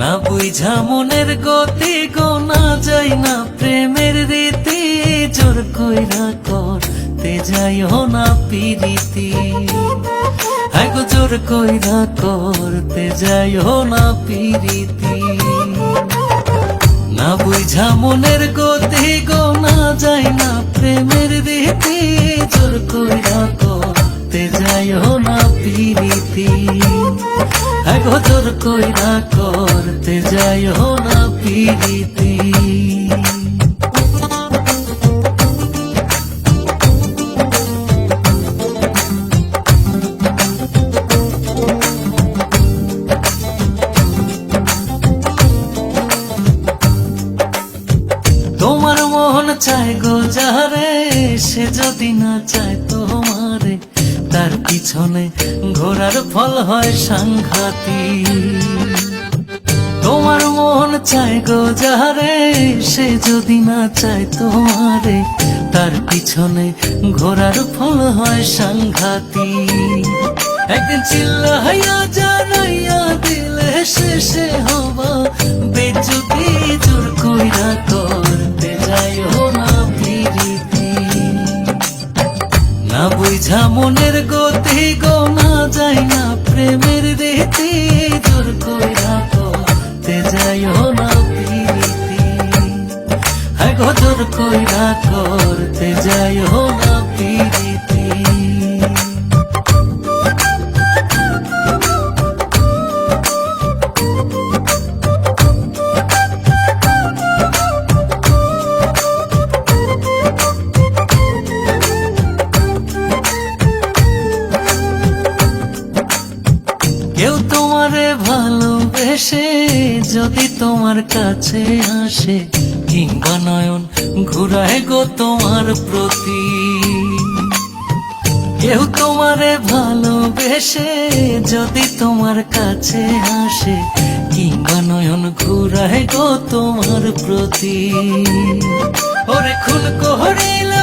না বুঝা মনের গতি গোনা যায় না প্রেমের রীতি জোর কইরা করতে যাইও না পিরিতি গো জোর কইরা করতে যাইও না পিরিতি না বুঝা মনের গতি গোনা যায় না প্রেমের রীতি জোর কইরা করতে যাইও না পিরিতি গো জোর কইরা করতে যাইও না পিরিতি তোমার মন চায় গো যারে সে যদি না চায় তোমারে তার পিছনে ঘোরার ফল হয় সাংঘাতিক তোমার মন চায় গো যারে সে যদি না চায় তোমারে তার পিছনে ঘোরার ফল হয় সাংঘাতিক একদিন চিল্লাইয়া জানাইয়া দিলে শেষে হবা বেজুতি জোর কইরা করতে যাইও না পিরিতি না বুঝা মনের গতি গোনা যায় না প্রেমের রীতি জোর কইরা করতে যাইও না পিরিতি গো জোর কইরা করতে যাইও না পিরিতি কেউ তোমারে ভালোবেসে যদি তোমার কাছে আসে কিংবা নয়ন ঘুরায় গো তোমার প্রতি কেউ তোমারে ভালোবেসে যদি তোমার কাছে আসে কিংবা নয়ন ঘুরায় গো তোমার প্রতি ওরে খুন করিলা